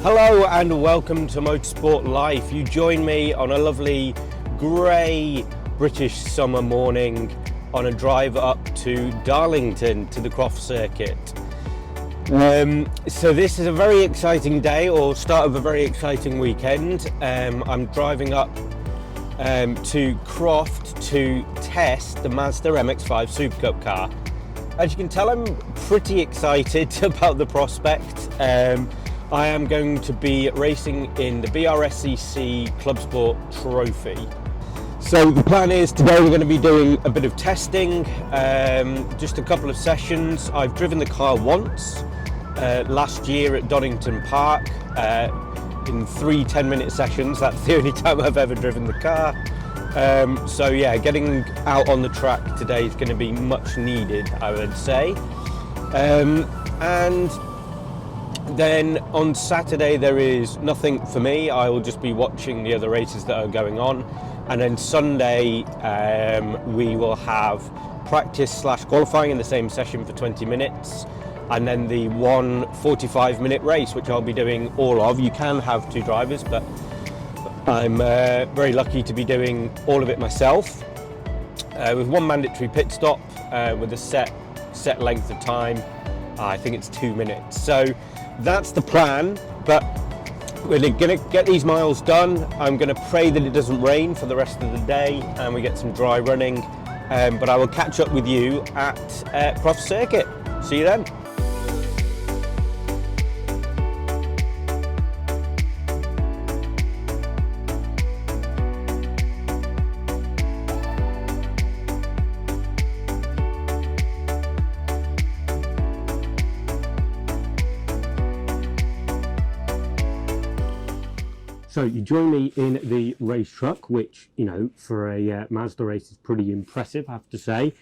Hello and welcome to Motorsport Life. You join me on a lovely grey British summer morning on a drive up to Darlington to the Croft Circuit. So this is a very exciting day, or start of a very exciting weekend. I'm driving up to Croft to test the Mazda MX5 Supercup car. As you can tell, I'm pretty excited about the prospect. I am going to be racing in the BRSCC Club Sport Trophy. So the plan is today we're going to be doing a bit of testing, just a couple of sessions. I've driven the car once last year at Donington Park in 3 10-minute sessions. That's the only time I've ever driven the car. So yeah, getting out on the track today is going to be much needed, I would say. And then on Saturday there is nothing for me. I will just be watching the other races that are going on, and then Sunday we will have practice / qualifying in the same session for 20 minutes, and then the 45-minute race, which I'll be doing all of. You can have 2 drivers, but I'm very lucky to be doing all of it myself, with 1 mandatory pit stop with a set length of time. I think it's 2 minutes. So that's the plan, but we're going to get these miles done. I'm going to pray that it doesn't rain for the rest of the day and we get some dry running, but I will catch up with you at Croft Circuit. See you then. So you join me in the race truck, which, you know, for a Mazda race is pretty impressive, I have to say.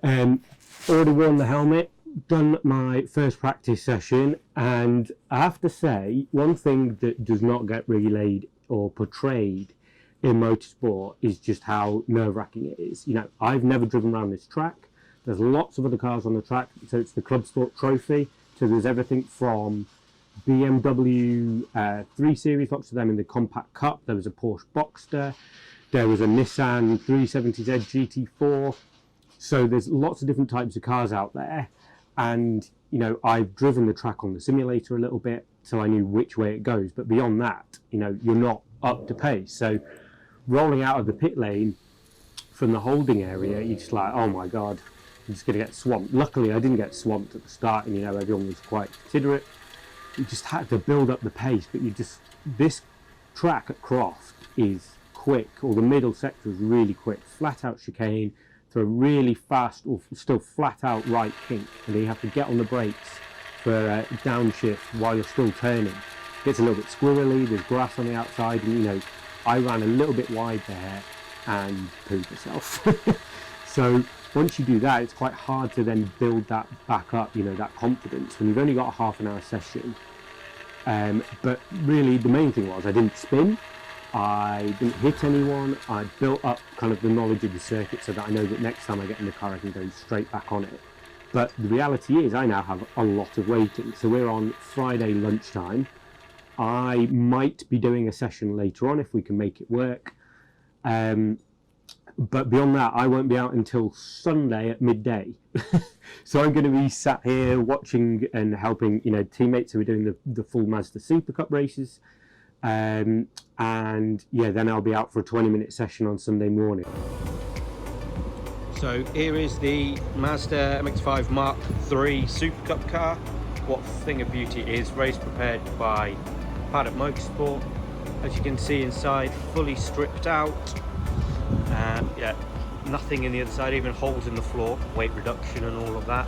Already worn the helmet, done my first practice session, and I have to say, one thing that does not get relayed or portrayed in motorsport is just how nerve-wracking it is. You know, I've never driven around this track. There's lots of other cars on the track, so it's the Club Sport Trophy, so there's everything from BMW 3 Series, lots of them in the Compact Cup. There was a Porsche Boxster, there was a Nissan 370Z GT4. So there's lots of different types of cars out there, and you know, I've driven the track on the simulator a little bit, so I knew which way it goes. But beyond that, you know, you're not up to pace. So rolling out of the pit lane from the holding area, you're just like, oh my god, I'm just going to get swamped. Luckily, I didn't get swamped at the start, and you know, everyone was quite considerate. You just had to build up the pace, but this track at Croft is quick, or the middle sector is really quick, flat out chicane through a really fast or still flat out right kink, and then you have to get on the brakes for a downshift while you're still turning. It gets a little bit squirrely, there's grass on the outside, and you know, I ran a little bit wide there and pooed myself. So once you do that, it's quite hard to then build that back up, you know, that confidence when you've only got a half-an-hour session. But really the main thing was I didn't spin, I didn't hit anyone. I built up kind of the knowledge of the circuit so that I know that next time I get in the car I can go straight back on it. But the reality is I now have a lot of waiting. So we're on Friday lunchtime. I might be doing a session later on if we can make it work. But beyond that, I won't be out until Sunday at midday. So I'm going to be sat here watching and helping, you know, teammates who are doing the full Mazda Supercup races. And yeah, then I'll be out for a 20-minute session on Sunday morning. So here is the Mazda MX5 Mark III Supercup car. What thing of beauty it is, race prepared by Paddock Motorsport. As you can see inside, fully stripped out. Yeah, nothing in the other side, even holes in the floor, weight reduction and all of that.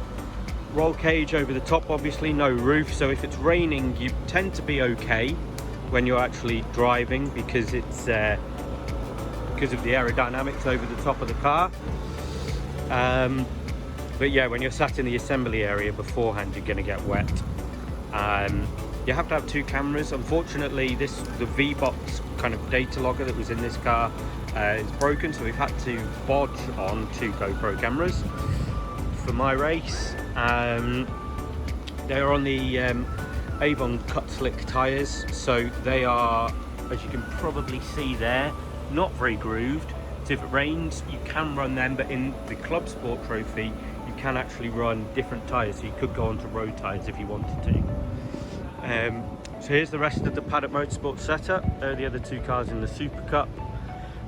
Roll cage over the top, obviously no roof, so if it's raining you tend to be okay when you're actually driving, because it's because of the aerodynamics over the top of the car. But yeah, when you're sat in the assembly area beforehand, you're going to get wet. You have to have 2 cameras. Unfortunately, the V-Box kind of data logger that was in this car is broken, so we've had to bodge on 2 GoPro cameras for my race. They're on the Avon cut slick tyres, so they are, as you can probably see there, not very grooved. So if it rains you can run them, but in the Club Sport Trophy you can actually run different tyres, so you could go onto road tyres if you wanted to. So here's the rest of the Paddock Motorsport setup. There are the other two cars in the Super Cup.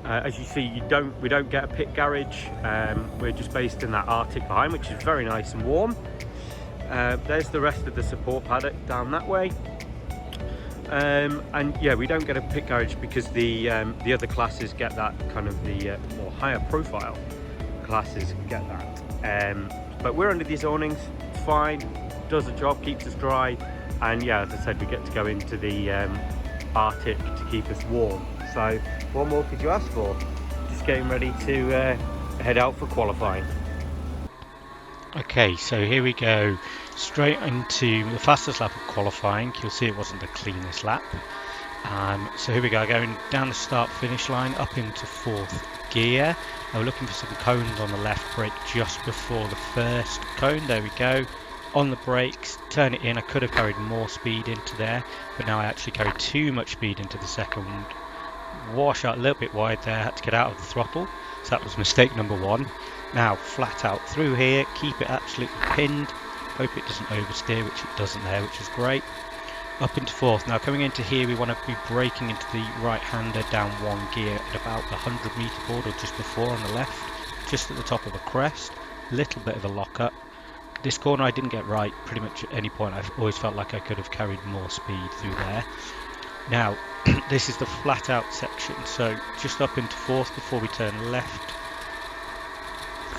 As you see, we don't get a pit garage. We're just based in that Arctic behind, which is very nice and warm. There's the rest of the support paddock down that way. And yeah, we don't get a pit garage because the other classes get that, kind of the more higher profile classes get that. But we're under these awnings, it's fine, does the job, keeps us dry. And yeah, as I said, we get to go into the Arctic to keep us warm. So what more could you ask for? Just getting ready to head out for qualifying. Okay, so here we go, straight into the fastest lap of qualifying. You'll see it wasn't the cleanest lap. So here we go, going down the start finish line up into 4th gear. Now we're looking for some cones on the left brake just before the first cone. There we go. On the brakes, turn it in. I could have carried more speed into there, but now I actually carried too much speed into the second. Wash out a little bit wide there, had to get out of the throttle, so that was mistake number 1. Now flat out through here, keep it absolutely pinned, hope it doesn't oversteer, which it doesn't there, which is great. Up into 4th. Now coming into here we want to be braking into the right hander down 1 gear at about the 100 metre board, or just before on the left, just at the top of the crest. Little bit of a lock up. This corner I didn't get right pretty much at any point. I've always felt like I could have carried more speed through there. Now this is the flat out section, so just up into 4th before we turn left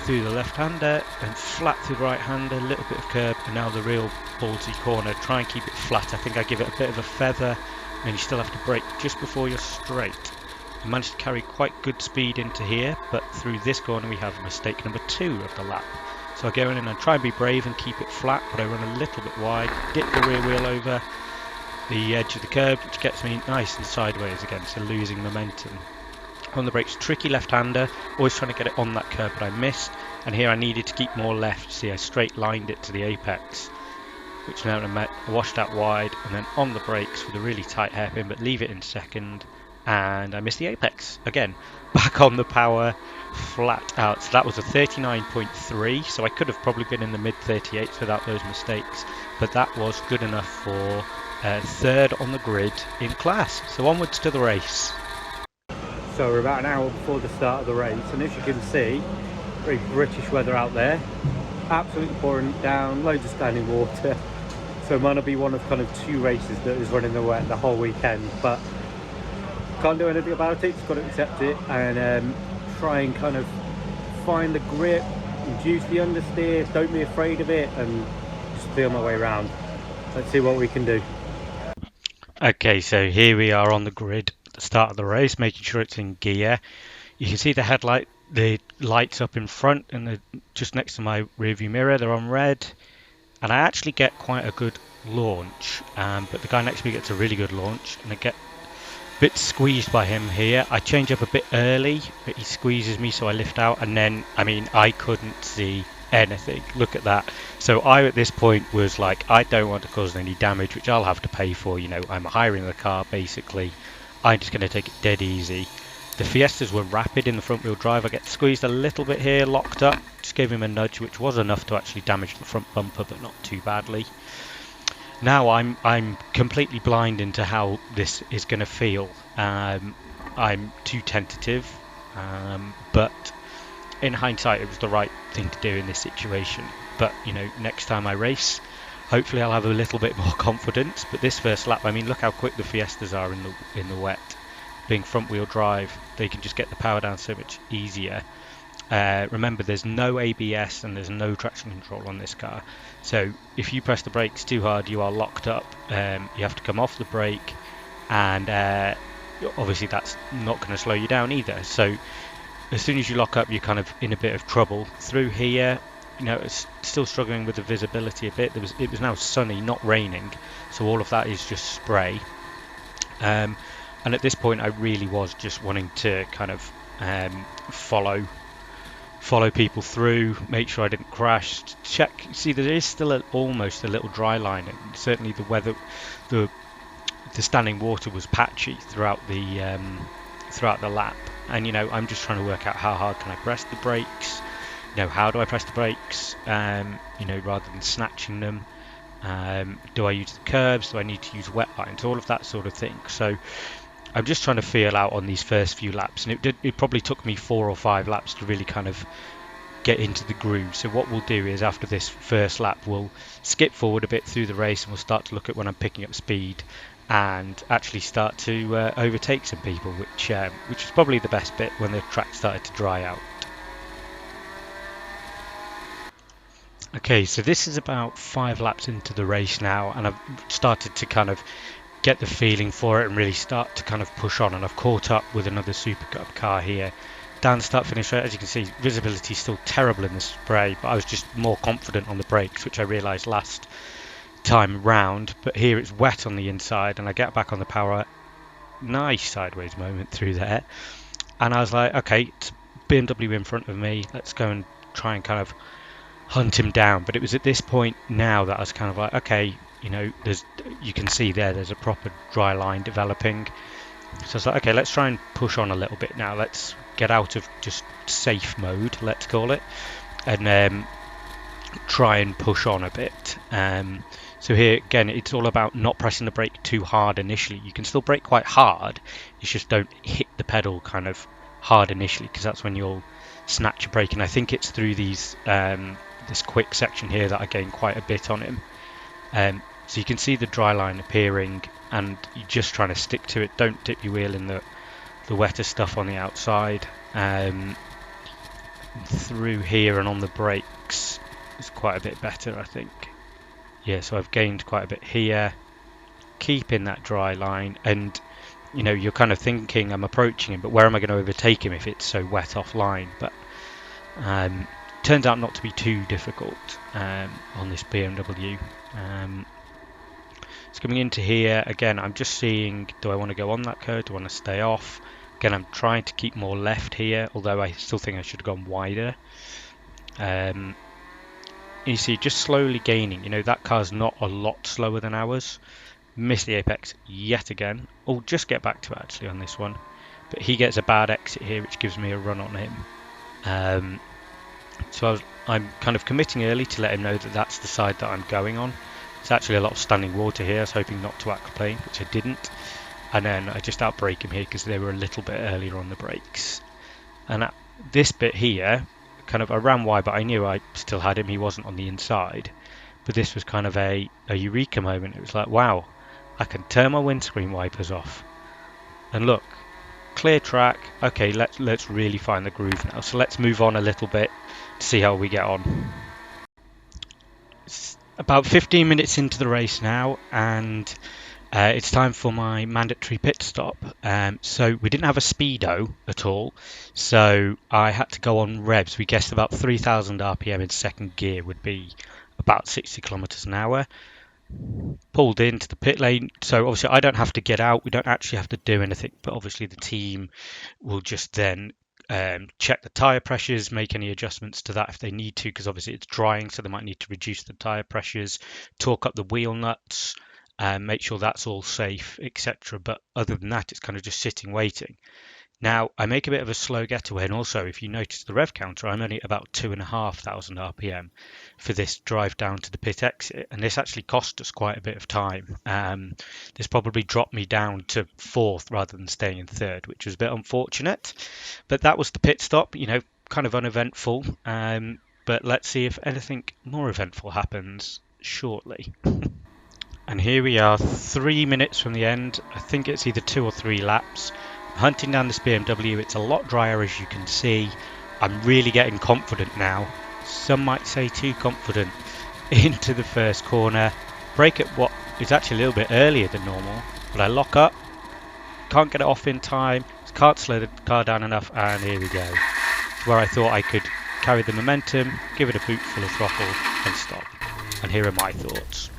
through the left hander and flat through the right hander, a little bit of curb, and now the real ballsy corner. Try and keep it flat. I think I give it a bit of a feather, and you still have to brake just before you're straight. I managed to carry quite good speed into here, but through this corner we have mistake number 2 of the lap. So I go in and I try and be brave and keep it flat, but I run a little bit wide, dip the rear wheel over the edge of the curb, which gets me nice and sideways again, so losing momentum. On the brakes, tricky left-hander, always trying to get it on that curb, but I missed, and here I needed to keep more left. See, I straight lined it to the apex, which now I washed out wide, and then on the brakes with a really tight hairpin, but leave it in second, and I missed the apex again. Back on the power, flat out. So that was a 39.3, so I could have probably been in the mid 38s without those mistakes, but that was good enough for 3rd on the grid in class. So onwards to the race. So we're about an hour before the start of the race, and as you can see, very British weather out there, absolutely pouring down, loads of standing water. So it might not be one of kind of 2 races that is running the wet the whole weekend, but can't do anything about it, just got to accept it and try and kind of find the grip, reduce the understeer, don't be afraid of it, and just feel my way around. Let's see what we can do. Okay, so here we are on the grid at the start of the race, making sure it's in gear. You can see the lights up in front and just next to my rearview mirror, they're on red, and I actually get quite a good launch, but the guy next to me gets a really good launch, and I get bit squeezed by him here. I change up a bit early, but he squeezes me, so I lift out, and then I couldn't see anything. Look at that. So I at this point was like, I don't want to cause any damage, which I'll have to pay for. I'm hiring the car basically. I'm just going to take it dead easy. The Fiestas were rapid in the front wheel drive. I get squeezed a little bit here, locked up, just gave him a nudge, which was enough to actually damage the front bumper, but not too badly. Now I'm completely blind into how this is going to feel. I'm too tentative, but in hindsight it was the right thing to do in this situation. But next time I race, hopefully I'll have a little bit more confidence. But this first lap, look how quick the Fiestas are in the wet. Being front wheel drive, they can just get the power down so much easier. Remember, there's no ABS and there's no traction control on this car, so if you press the brakes too hard you are locked up. You have to come off the brake, and obviously that's not going to slow you down either. So as soon as you lock up you're kind of in a bit of trouble. Through here, it's still struggling with the visibility a bit. It was now sunny, not raining, so all of that is just spray. And at this point I really was just wanting to kind of follow follow people through, make sure I didn't crash, check. See, there is still almost a little dry line, and certainly the weather, the standing water was patchy throughout the lap. And I'm just trying to work out how hard can I press the brakes. How do I press the brakes? Rather than snatching them. Do I use the curbs? Do I need to use wet lines? All of that sort of thing. So I'm just trying to feel out on these first few laps, and it probably took me 4 or 5 laps to really kind of get into the groove. So what we'll do is, after this first lap, we'll skip forward a bit through the race, and we'll start to look at when I'm picking up speed and actually start to overtake some people, which is probably the best bit when the track started to dry out. Okay, so this is about 5 laps into the race now, and I've started to kind of get the feeling for it and really start to kind of push on, and I've caught up with another Supercup car here. Down the start finish, as you can see, visibility is still terrible in the spray, but I was just more confident on the brakes, which I realised last time round. But here it's wet on the inside, and I get back on the power. Nice sideways moment through there, and I was like, okay, it's BMW in front of me, let's go and try and kind of hunt him down. But it was at this point now that I was kind of like, okay, you can see there's a proper dry line developing. So I was like, okay, let's try and push on a little bit now. Let's get out of just safe mode, let's call it, and try and push on a bit. So here again, it's all about not pressing the brake too hard initially. You can still brake quite hard, it's just don't hit the pedal kind of hard initially, because that's when you'll snatch a brake. And I think it's through these this quick section here that I gained quite a bit on him. So you can see the dry line appearing, and you're just trying to stick to it. Don't dip your wheel in the wetter stuff on the outside. Through here and on the brakes is quite a bit better, I think. Yeah, so I've gained quite a bit here, keeping that dry line, and you're kind of thinking I'm approaching him, but where am I going to overtake him if it's so wet offline? But turns out not to be too difficult on this BMW. It's coming into here again. I'm just seeing, do I want to go on that curve? Do I want to stay off? Again, I'm trying to keep more left here, although I still think I should have gone wider. You see, just slowly gaining. That car's not a lot slower than ours. Missed the apex yet again. I'll just get back to it actually on this one. But he gets a bad exit here, which gives me a run on him. So I'm kind of committing early to let him know that that's the side that I'm going on. It's actually a lot of standing water here. I was hoping not to aquaplane, which I didn't. And then I just outbrake him here because they were a little bit earlier on the brakes. And at this bit here, kind of I ran wide, but I knew I still had him. He wasn't on the inside. But this was kind of a eureka moment. It was like, wow, I can turn my windscreen wipers off. And look, clear track. Okay, let's really find the groove now. So let's move on a little bit to see how we get on. It's about 15 minutes into the race now, and it's time for my mandatory pit stop. So we didn't have a speedo at all, so I had to go on revs. We guessed about 3,000 RPM in second gear would be about 60 kilometers an hour. Pulled into the pit lane, so obviously I don't have to get out. We don't actually have to do anything, but obviously the team will just then check the tyre pressures, make any adjustments to that if they need to, because obviously it's drying, so they might need to reduce the tyre pressures, torque up the wheel nuts, make sure that's all safe, etc. But other than that, it's kind of just sitting waiting. Now, I make a bit of a slow getaway, and also if you notice the rev counter, I'm only about 2,500 RPM for this drive down to the pit exit, and this actually cost us quite a bit of time. This probably dropped me down to 4th rather than staying in 3rd, which was a bit unfortunate. But that was the pit stop, kind of uneventful. But let's see if anything more eventful happens shortly. And here we are, 3 minutes from the end. I think it's either 2 or 3 laps. Hunting down this BMW, it's a lot drier as you can see. I'm really getting confident now. Some might say too confident. Into the first corner. Brake at what is actually a little bit earlier than normal. But I lock up. Can't get it off in time. Can't slow the car down enough. And here we go. Where I thought I could carry the momentum, give it a boot full of throttle and stop. And here are my thoughts.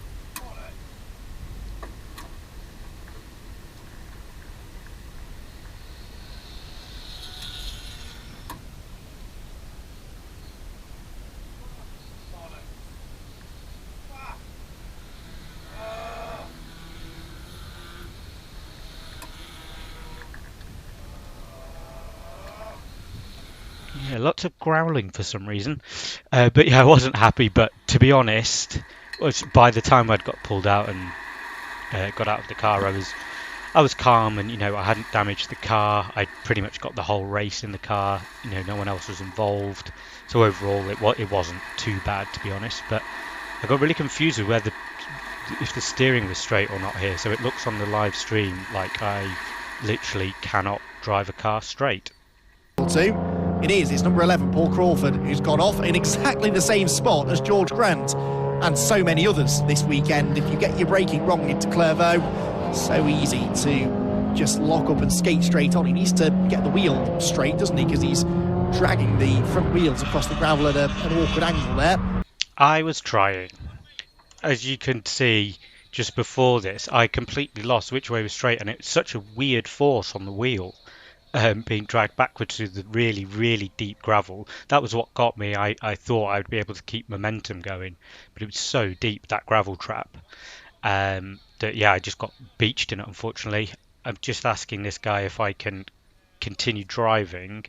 Yeah, lots of growling for some reason. But yeah, I wasn't happy. But to be honest, by the time I'd got pulled out and got out of the car, I was calm, and I hadn't damaged the car. I pretty much got the whole race in the car. No one else was involved. So overall, it wasn't too bad, to be honest. But I got really confused with if the steering was straight or not here. So it looks on the live stream like I literally cannot drive a car straight. Two. It is. It's number 11, Paul Crawford, who's gone off in exactly the same spot as George Grant and so many others this weekend. If you get your braking wrong into Clairvaux, so easy to just lock up and skate straight on. He needs to get the wheel straight, doesn't he? Because he's dragging the front wheels across the gravel at an awkward angle there. I was trying. As you can see, just before this, I completely lost which way was straight, and it was such a weird force on the wheel. Being dragged backwards through the really, really deep gravel. That was what got me. I thought I would be able to keep momentum going, but it was so deep, that gravel trap, that yeah, I just got beached in it, unfortunately. I'm just asking this guy if I can continue driving.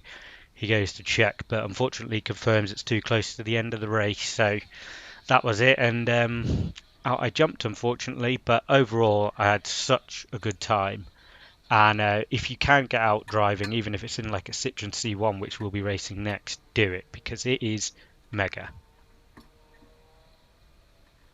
He goes to check, but unfortunately confirms it's too close to the end of the race, so that was it. And I jumped, unfortunately, but overall I had such a good time. And if you can get out driving, even if it's in like a Citroen C1, which we'll be racing next, do it, because it is mega.